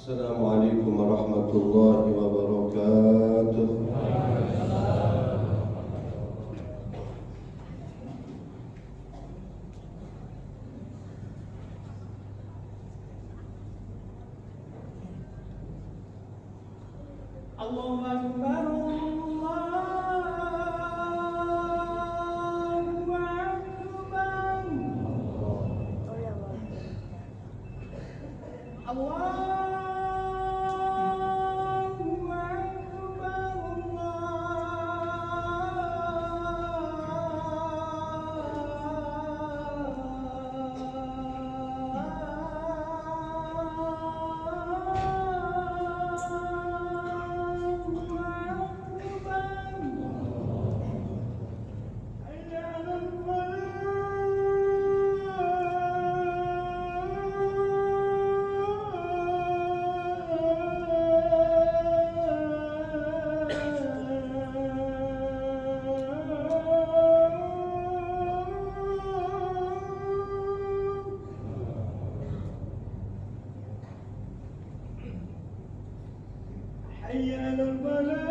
Assalamualaikum warahmatullahi wabarakatuh. Allahu Akbar, Allahu Akbar, Allahu حي على الفلاح.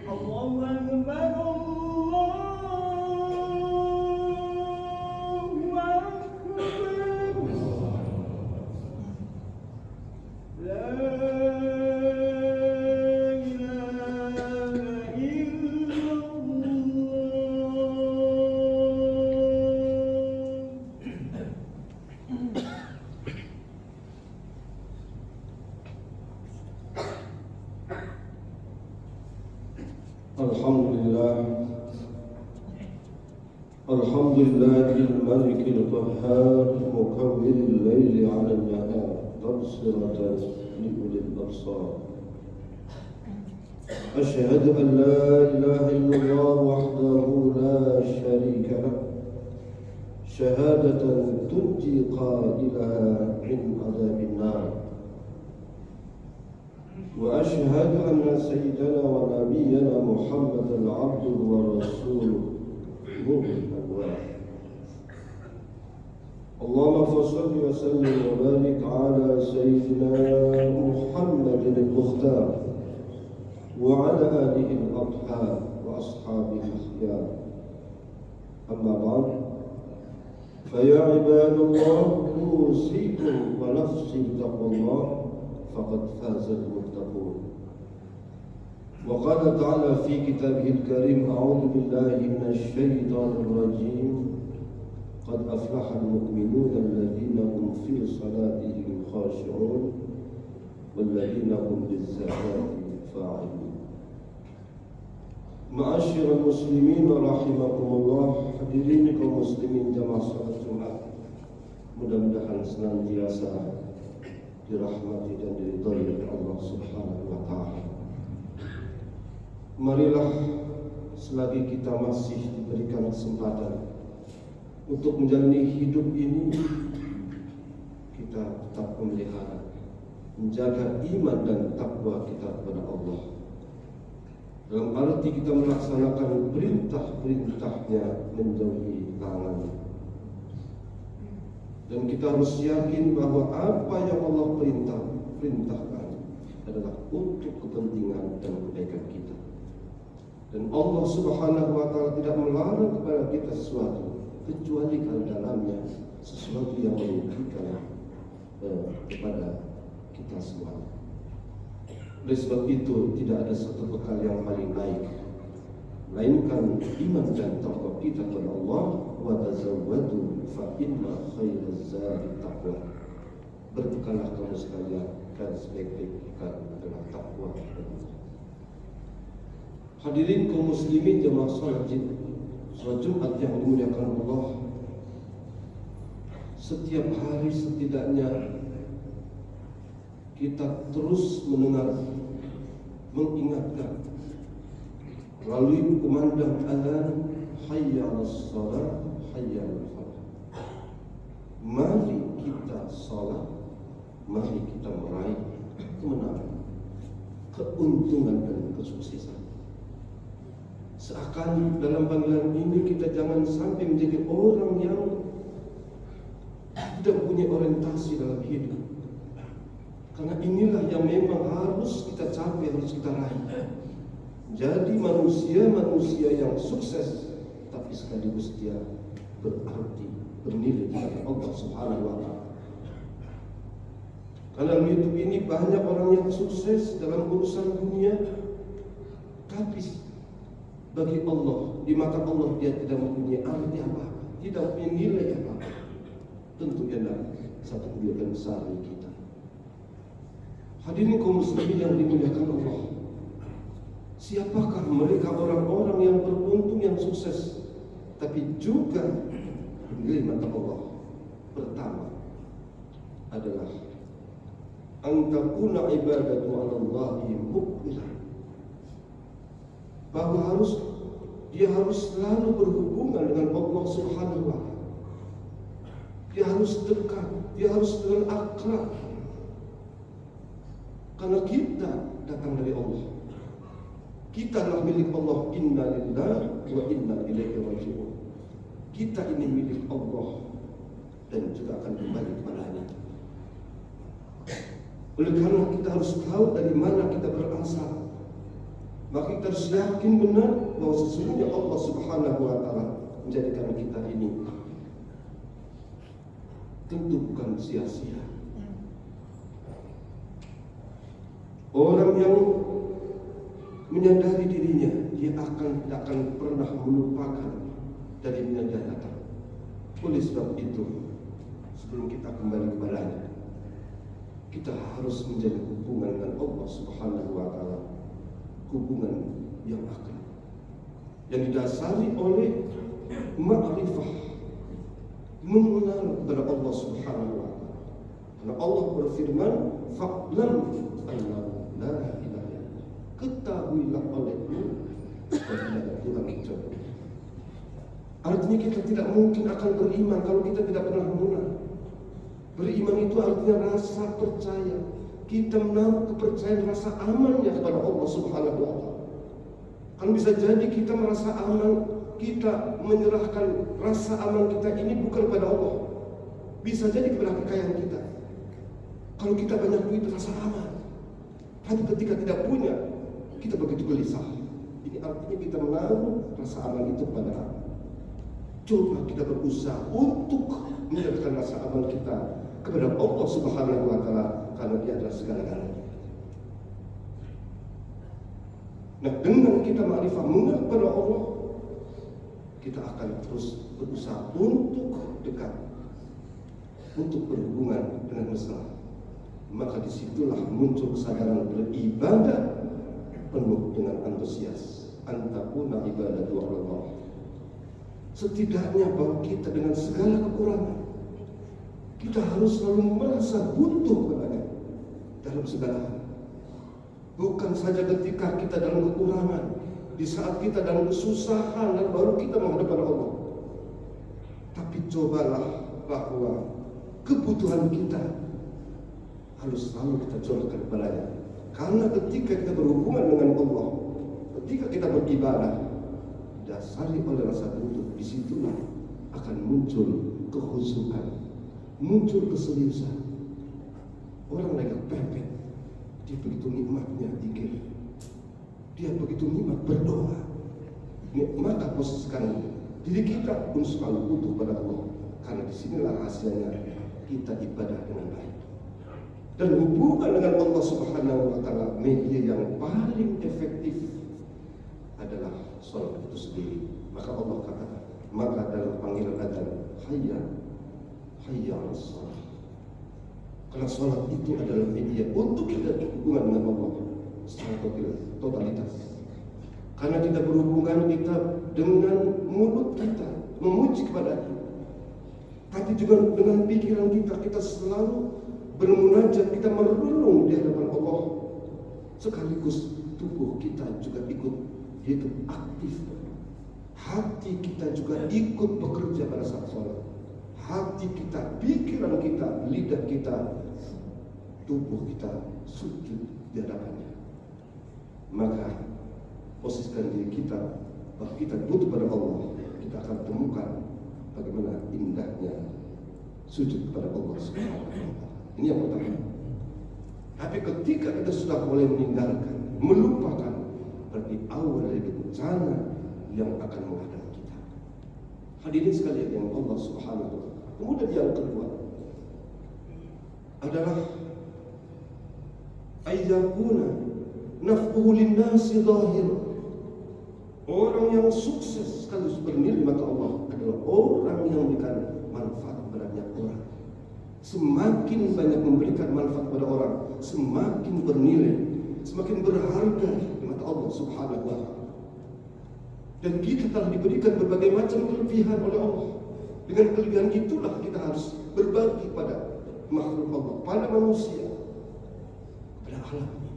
Allahu Akbar, Allahu Akbar. La ilaha Alhamdulillahil malikil qahhar mukawwiril laili 'ala an-nahar tafsiratan li ulil absar. Asyhadu an la ilaha illallah wahdahu la syarika lah, syahadatan tunji qailaha min adhabin nar. Wa asyhadu anna sayyidana wa nabiyyana Muhammadan 'abduhu wa rasuluhu mu'min anwar. Allahumma salli wa sallim wa barik ala sayyidina Muhammadin al-Mukhtar wa ala alihi al-athhar wa ashabihi al-akhyar. Amma ba'd, fa ya ibadallah usikum wa nafsi taqwallah faqad faza al-muttaqun. وقال تعالى في كتابه الكريم أعوذ بالله من الشيطان الرجيم قد أفلح المؤمنون الذين هم في صلاتهم خاشعون والذين هم للزكاة فاعلون. معاشر المسلمين رحمكم الله, hadirin kaum muslimin jamaah salat Jumat, mudah-mudahan senantiasa dirahmati dan diridhai Allah Subhanahu wa taala. Marilah selagi kita masih diberikan kesempatan untuk menjalani hidup ini, kita tetap memelihara, menjaga iman dan takwa kita kepada Allah. Dalam arti kita melaksanakan perintah-perintahnya, menjauhi larangannya. Dan kita harus yakin bahwa apa yang Allah perintahkan adalah untuk kepentingan dan kebaikan kita. Dan Allah Subhanahu wa taala tidak melarang kepada kita sesuatu kecuali kalau dalamnya sesuatu yang merugikan kepada kita semua. Oleh sebab itu tidak ada satu bekal yang paling baik melainkan iman dan takwa kita kepada Allah. Wa tazawwadu fa inna khairaz zadi taqwa. Berbekallah kamu sekalian, karena sebaik-baik bekal adalah takwa. Hadirin kaum muslimin jemaah salat Jumat yang dimuliakan Allah, setiap hari setidaknya kita terus mengingatkan melalui kumandang azan hayya 'alas shalah hayya 'alal falah, Mari kita sholat, mari kita meraih kemenangan, keuntungan dan kesuksesan. Seakan dalam panggilan ini kita jangan sampai menjadi orang yang tidak punya orientasi dalam hidup. Karena inilah yang memang harus kita capai, harus kita raih. Jadi manusia-manusia yang sukses, tapi sekaligus dia berarti, bernilai di hadapan Allah Subhanahu wa Ta'ala. Karena dalam hidup ini banyak orang yang sukses dalam urusan dunia, tapi bagi Allah, di mata Allah dia tidak mempunyai arti apa-apa, tidak mempunyai nilai apa-apa. Tentu ialah satu kebaikan besar bagi kita. Hadirin kaum muslimin yang dimuliakan Allah, siapakah mereka orang-orang yang beruntung, yang sukses, tapi juga bernilai mata Allah? Pertama adalah antakuna ibadatu Allahi mukhlisah, bahwa dia harus selalu berhubungan dengan Allah Subhanahu wa Ta'ala. Dia harus dekat, dia harus dengan akrab. Karena kita datang dari Allah. Kita adalah milik Allah. Inna lillahi wa inna ilaihi raji'un. Kita ini milik Allah dan juga akan kembali kepadanya. Oleh karena kita harus tahu dari mana kita berasal, maka kita harus yakin benar bahwa sesungguhnya Allah Subhanahu wa Ta'ala menjadikan kita ini tentu bukan sia-sia. Orang yang menyadari dirinya, dia tidak akan pernah melupakan dari yang dia datang. Oleh sebab itu, sebelum kita kembali kepadanya, kita harus menjaga hubungan dengan Allah Subhanahu wa Ta'ala, hubungan yang akrab, yang didasari oleh ma'rifah, mengenal kepada Allah Subhanahu wa Ta'ala. Karena Allah berfirman, fa'lam annahu la ilaha illallah, ketahuilah olehmu bahwa tidak ada Tuhan kecuali. Artinya kita tidak mungkin akan beriman kalau kita tidak pernah mengenal. Beriman itu artinya rasa percaya. Kita menaruh kepercayaan, rasa amannya kepada Allah Subhanahu wa Ta'ala. Kan bisa jadi kita merasa aman, kita menyerahkan rasa aman kita ini bukan kepada Allah, bisa jadi kepada kekayaan kita. Kalau kita banyak duit, rasa aman. Tapi ketika tidak punya, kita begitu gelisah. Ini artinya kita menaruh rasa aman itu kepada Allah. Coba kita berusaha untuk menyerahkan rasa aman kita kepada Allah Subhanahu wa Ta'ala, karena Dia adalah segala-galanya. Nah, dengan kita ma'rifah mengenal kepada Allah, kita akan terus berusaha untuk dekat, untuk berhubungan dengan mesra. Maka disitulah muncul kesadaran beribadah penuh dengan antusias. Antakuna ibadatu Allah. Setidaknya bahwa kita dengan segala kekurangan, kita harus selalu merasa butuh kepadanya dalam segala hal. Bukan saja ketika kita dalam kekurangan, di saat kita dalam kesusahan, dan baru kita menghadap pada Allah. Tapi cobalah bahwa kebutuhan kita harus selalu kita curahkan kepadanya. Karena ketika kita berhubungan dengan Allah, ketika kita beribadah, dasari oleh rasa butuh, disitulah akan muncul kekhusyukan, muncul keseriusan. Orang lagi kepepet, dia begitu nikmatnya zikir, dia begitu nikmat berdoa. Maka posisikan diri kita pun selalu butuh pada Allah, karena disinilah hasilnya kita ibadah dengan baik. Dan hubungan dengan Allah Subhanahu wa Ta'ala, media yang paling efektif adalah sholat itu sendiri. Maka Allah katakan, maka dalam panggilan adzan, hayya ala sholat. Karena sholat itu adalah media untuk kita berhubungan dengan Allah secara totalitas. Karena kita berhubungan kita dengan mulut kita memuji kepada Dia, tapi juga dengan pikiran kita selalu bermunajat, kita merenung di hadapan Allah. Sekaligus tubuh kita juga ikut aktif. Hati kita juga ikut bekerja pada saat sholat. hati kita, pikiran kita, lidah kita, tubuh kita sujud di hadapannya. Maka posisikan diri kita bahwa kita butuh pada Allah, kita akan temukan bagaimana indahnya sujud kepada Allah Subhanahu wa Ta'ala. Ini yang pertama. Tapi ketika kita sudah mulai meninggalkan, melupakan, berarti awal dari bencana yang akan menghadap kita. Hadirin sekalian yang Allah Subhanahu wa Ta'ala. Kemudian yang kedua adalah ayyakuna naf'uhu linnasi zahir. Orang yang sukses sekaligus bernilai maka Allah adalah orang yang memberikan manfaat kepada banyak orang. Semakin banyak memberikan manfaat kepada orang, semakin bernilai, semakin berharga di mata Allah Subhanahu wa Ta'ala. Dan kita telah diberikan berbagai macam kelebihan oleh Allah. Dengan kelebihan itulah kita harus berbagi pada makhluk Allah, pada manusia, pada alam ini.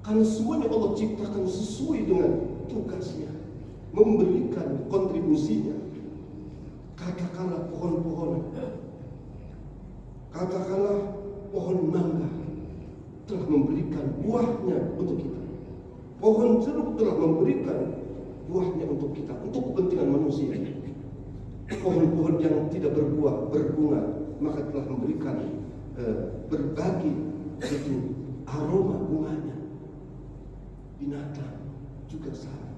Karena semuanya Allah ciptakan sesuai dengan tugasnya, memberikan kontribusinya. Katakanlah pohon-pohon, katakanlah pohon mangga telah memberikan buahnya untuk kita. Pohon jeruk telah memberikan buahnya untuk kita, untuk kepentingan manusia. Pohon-pohon yang tidak berbuah, berbunga, maka telah memberikan berbagi itu aroma bunganya. Binatang juga sama.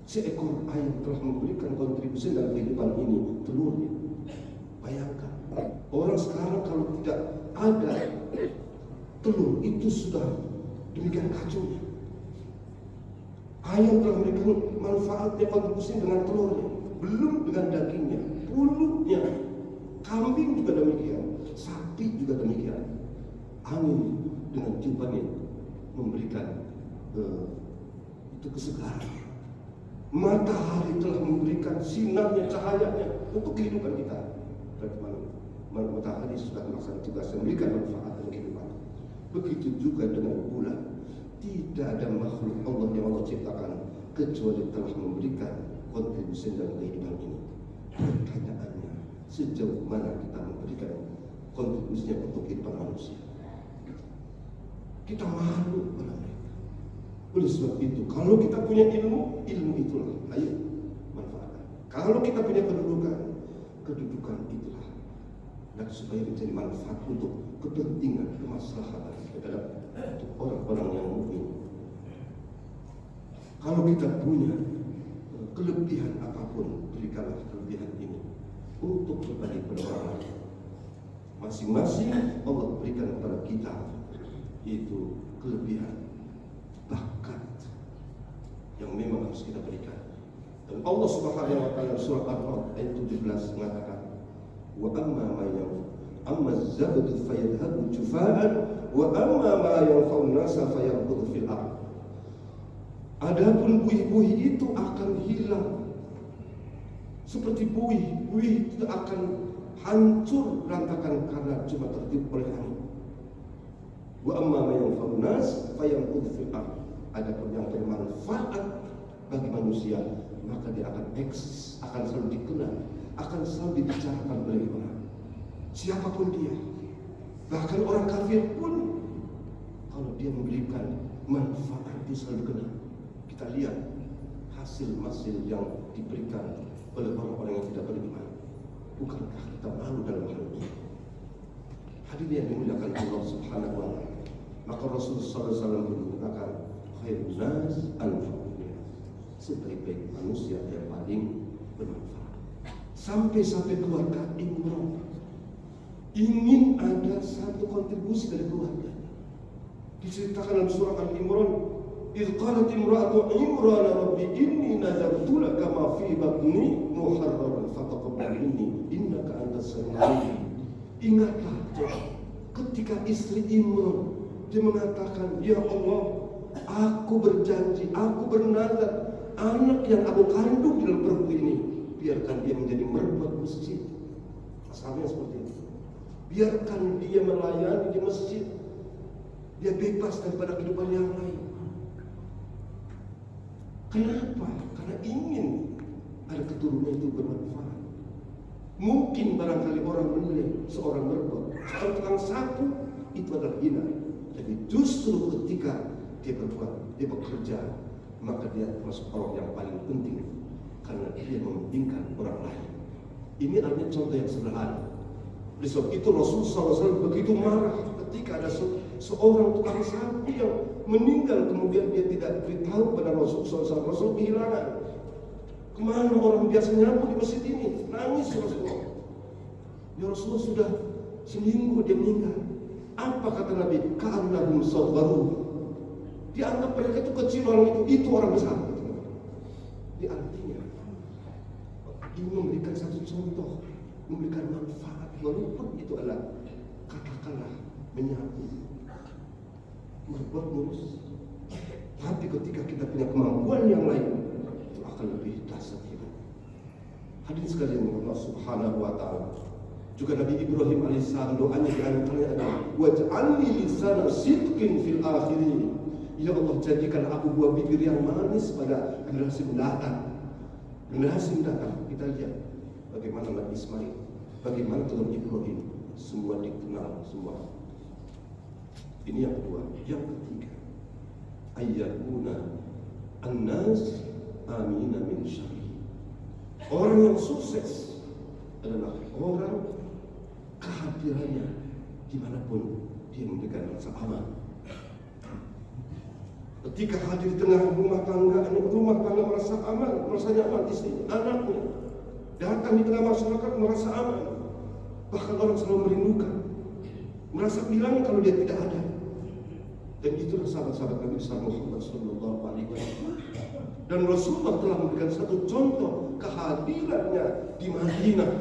Seekor ayam telah memberikan kontribusi dalam kehidupan ini, telurnya. Bayangkan, orang sekarang kalau tidak ada telur, itu sudah demikian kacaunya. Ayam telah memberikan manfaatnya, kontribusi dengan telurnya, belum dengan dagingnya, bulunya. Kambing juga demikian, sapi juga demikian. Angin dengan tiupannya memberikan itu kesegaran. Matahari telah memberikan sinarnya, cahayanya untuk kehidupan kita. Matahari sudah melaksanakan tugas memberikan manfaat dan kehidupan. Begitu juga dengan bulan. Tidak ada makhluk Allah yang Allah ciptakan kecuali telah memberikan kontribusi dalam kehidupan ini. Pertanyaannya, sejauh mana kita memberikan kontribusinya untuk kehidupan manusia? Kita malu pada mereka. Oleh sebab itu, kalau kita punya ilmu, ilmu itulah ayo manfaatkan. Kalau kita punya kedudukan, kedudukan itulah dan supaya menjadi manfaat untuk kepentingan, kemaslahatan untuk orang-orang yang mukmin. Kalau kita punya kelebihan apapun, berikanlah kelebihan ini untuk berbagi kepada orang lain. Masing-masing Allah berikan kepada kita yaitu kelebihan, bakat yang memang harus kita berikan. Dan Allah Subhanahu wa Ta'ala surah Ar-Ra'd ayat 17 mengatakan, wa amma az-zabdu fayadhhabu jufa'an wa amma ma yanfa'un nasa fayamkutu fil ardh. Adapun buih-buih itu akan hilang seperti buih itu akan hancur berantakan karena cuma tertiup oleh angin. Wa amma ma yanfa'un nas fayamkutu fil ardh. Adapun yang bermanfaat bagi manusia, maka dia akan eksis, akan selalu dikenal, akan selalu dibicarakan oleh orang. Siapapun dia, bahkan orang kafir pun, kalau dia memberikan manfaat, dia selalu dikenal. Kita lihat hasil-hasil yang diberikan oleh orang-orang yang tidak beriman. Bukankah kita malu dalam hal ini? Hadirin yang dimuliakan Allah Subhanahu wa Ta'ala. Maka Rasulullah SAW mengatakan, khairun nas anfa'uhum lin nas. Sebaik-baik manusia yang paling bermanfaat. Sampai-sampai keluarga Imran ingin ada satu kontribusi dari keluarga. Diceritakan dalam surah Al-Imran, idh qalat imra'atu Imran rabbi inni nadartu laka ma fi batni muharraran fataqabbal minni innaka antas samiul alim. Ingatlah ketika istri Imran dia mengatakan, ya Allah, aku berjanji, aku bernazar, anak yang aku kandung di dalam perutku ini, biarkan dia menjadi merbuat masjid. Asalnya seperti itu. Biarkan dia melayani di masjid. Dia bebas daripada kehidupan yang lain. Kenapa? Karena ingin ada keturunan itu bermanfaat. Mungkin barangkali orang menilai seorang merokok, seorang tukang sapu itu adalah hina. Tapi justru ketika dia berbuat, dia bekerja, maka dia termasuk orang yang paling penting karena dia mementingkan orang lain. Ini adalah contoh yang sederhana. Oleh sebab itu Rasulullah SAW begitu marah ketika ada seorang tukang sapu yang meninggal, kemudian dia tidak beritahu pada Rasulullah SAW. Rasul kehilangan. Kemana orang biasa nyapu di masjid ini? Nangis Rasulullah. Ya Rasulullah, sudah seminggu dia meninggal. Apa kata Nabi? Ka'annahum saghbaru. Dianggap mereka itu kecil, orang itu orang besar. Ini artinya ini memberikan satu contoh, memberikan manfaat, walaupun itu adalah katakanlah menyapu, berbuat mulus. Tapi ketika kita punya kemampuan yang lain, itu akan lebih dahsyat kita. Hadirin sekalian Allah Subhanahu wa taala. Juga Nabi Ibrahim alaihissalam doanya di antaranya adalah waj'alni lisana sidqin fil akhirin. Ya Allah, jadikan aku buah bibir yang manis pada generasi mendatang. Generasi mendatang, kita lihat bagaimana Nabi Ismail, bagaimana Tuhan Ibrahim, semua dikenal semua. Ini yang kedua. Yang ketiga, ayyakuna an-nas amina min syarri. Orang yang sukses adalah orang kehadirannya dimanapun dia memberikan rasa aman. Ketika hadir di tengah rumah tangga merasa aman, merasa nyaman, istri, anaknya datang di tengah masyarakat merasa aman. Bahkan orang selalu merindukan, merasa hilang kalau dia tidak ada. Dan itulah sahabat-sahabat Nabi besar Muhammad Sallallahu Alaihi Wasallam. Dan Rasulullah telah memberikan satu contoh kehadirannya di Madinah.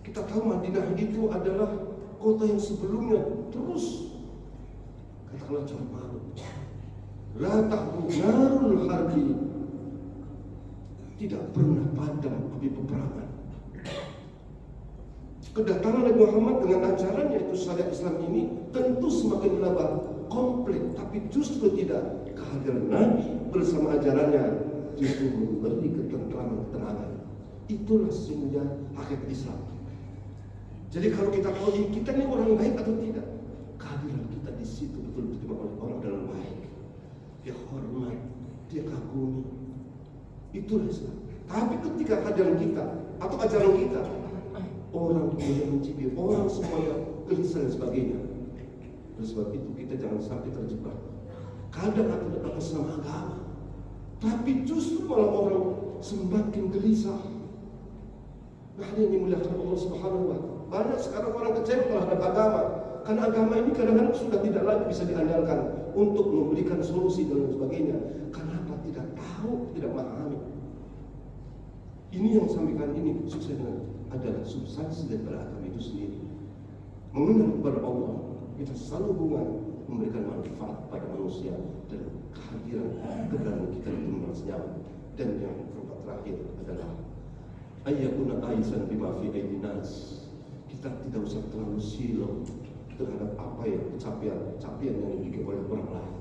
Kita tahu Madinah itu adalah kota yang sebelumnya terus katakanlah jauh malu. La ta'bu narul harbi, tidak pernah padam api peperangan. Kedatangan Nabi Muhammad dengan ajarannya itu syariat Islam ini tentu semakin menambah komplit, tapi justru tidak. Kehadiran Nabi bersama ajarannya justru memberi ketentraman. Itulah sesungguhnya hakikat Islam. Jadi kalau kita tahu kita ini orang baik atau tidak, kehadiran kita di situ betul diterima oleh orang dalam baik. Dia hormat, dia kagumi. Itulah Islam. Tapi ketika kehadiran kita atau ajaran kita, orang kemudian mencibir, orang semuanya gelisah dan sebagainya. Oleh sebab itu kita jangan sampai terjebak. Kadang atas nama agama, tapi justru malah orang semakin gelisah. Nah, ini dimuliakan Allah Subhanahu wa taala. Banyak sekarang orang kecewa terhadap agama, karena agama ini kadang-kadang sudah tidak lagi bisa diandalkan untuk memberikan solusi dan sebagainya. Kenapa? Tidak tahu, tidak memahami. Ini yang sampaikan ini suksesnya adalah substansi daripada agama itu sendiri. Mengenal kepada Allah, kita selalu hubungan memberikan manfaat pada manusia dan kehadiran keberadaan kita itu merasa nyaman. Dan yang keempat terakhir adalah ayyakuna aisan bima fi aidinas. Kita tidak usah terlalu silau terhadap apa yang capaian yang dimiliki oleh orang lain.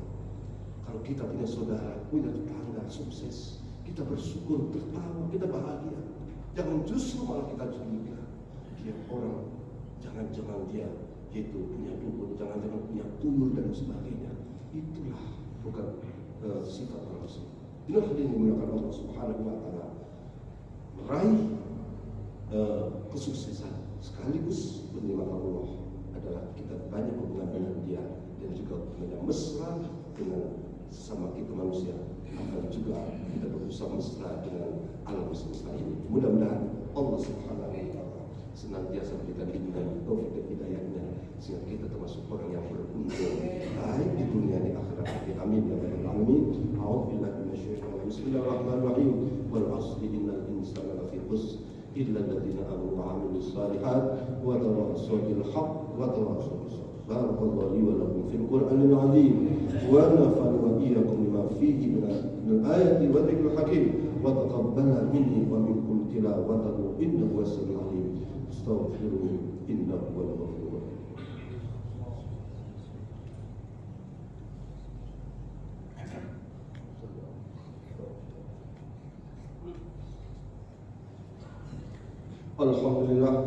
Kalau kita punya saudara, punya tetangga sukses, kita bersyukur, tertawa, kita bahagia. Jangan justru malah kita curiga dia orang, jangan-jangan dia itu punya dukun, jangan-jangan punya tuyul dan sebagainya. Itulah bukan sifat Rasul. Inilah yang dimulakan Allah Subhanahu wa taala meraih kesuksesan sekaligus menerima Allah adalah kita banyak hubungan dengan dia dan juga hubungan mesra dengan sama kita manusia, akan juga kita berusaha mesra dengan alam semesta ini. Mudah-mudahan Allah Subhanahu wa taala senantiasa berikan bimbingan taufik dan hidayahnya sehingga kita termasuk orang yang beruntung baik di dunia di akhirat. Amin ya rabbal alamin. A'udzubillahi minasyaitonir rajim. Bismillahirrahmanirrahim. Wal 'asri innal insana lafi khusr illa alladziina aamanu wa 'amilus shalihaat wa tawassaw bil haqq wa tawassaw bis sabr. Barakallahu li wa lakum fil Qur'anil 'azim wa nafa'ani wa iyyakum bima fihi min al-ayati wa dhikril hakim wa taqabbala minni wa minkum tilawatahu innahu was-sami'ul 'alim. Astaghfiruhu innahu huwal ghafurur rahim. Alhamdulillah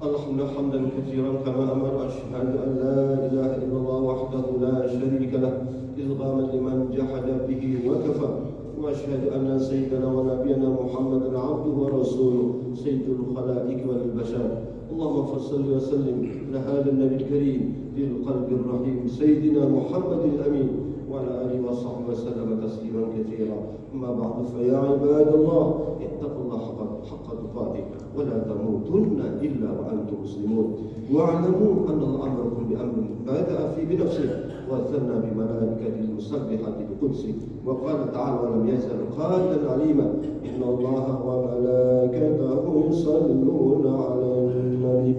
hamdan katsiran kama amara asyhadu an la ilaha illallah wahdahu la syarika lah idghaman liman jahada bihi wa kafa wa asyhadu anna sayyidana wa nabiyyana Muhammadan abduhu wa rasuluh sayyidul khalaiq wal bashar. Allahumma salli wa sallim ala hadha an-nabiy al-karim bil qalbir rahim sayyidina Muhammadil amin wa ala alihi wa sahbihi wa sallam tasliman katsiran. Amma ba'du fa ya ibadallah ittaqullaha haqqa tuqatih wa la tamutunna illa wa antum muslimun wa'lamu anna Allah amarakum bi amrin bada'a fi bi nafsihi wa thanna bi malaikatihi musabbihati bi qudsihi wa qala ta'ala wa lam yazal qadiran 'alima inna Allaha wa malaikatahu yusalluna 'alan nabi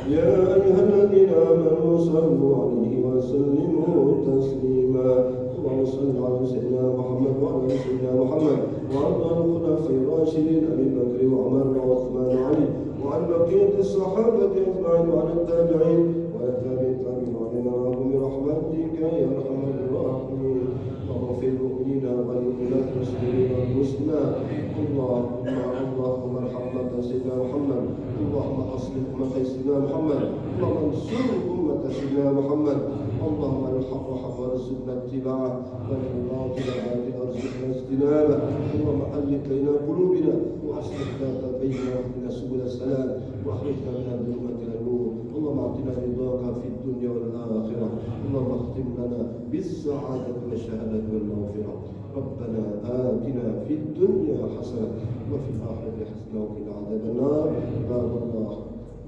ya ayyuhalladhina amanu sallu 'alaihi wa sallimu taslima. اللهم صل على سيدنا محمد وعلى سيدنا محمد وعلى الخلفاء الراشدين ابي بكر وعمر وعثمان وعلي وعن بقيه الصحابه اجمعين وعلى التابعين وعلى التابعين وعلينا برحمتك يا ارحم الراحمين. اللهم اغفر للمؤمنين والمؤمنات والمسلمين والمسلمات. اللهم ارحم سيدنا محمد. اللهم اصلح امه سيدنا محمد. اللهم انصر امه سيدنا محمد. اللهم الحق حق وارزقنا اتباعه والباطل باطل وارزقنا اجتنابه. اللهم الف بين قلوبنا واصلح ذات بيننا واهدنا سبل السلام واخرجنا من الظلمات الى النور. اللهم اعطنا رضاك في الدنيا والاخره. اللهم اختم لنا بالسعاده والشهاده والمغفره. ربنا آتنا في الدنيا حسنه وفي الاخره حسنه وقنا عذاب النار. عباد الله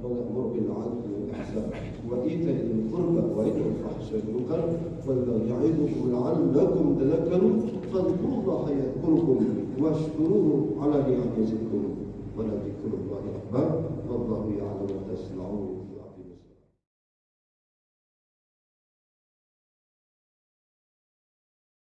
ونأمر بالعدل والإحسان وإيتاء ذي القربى وينهى عن الفحشاء والمنكر والبغي يعظكم لعلكم تذكرون. فاذكروا الله يذكركم واشكروه على نعمه يزدكم ولذكر الله أكبر والله يعلم ما تصنعون.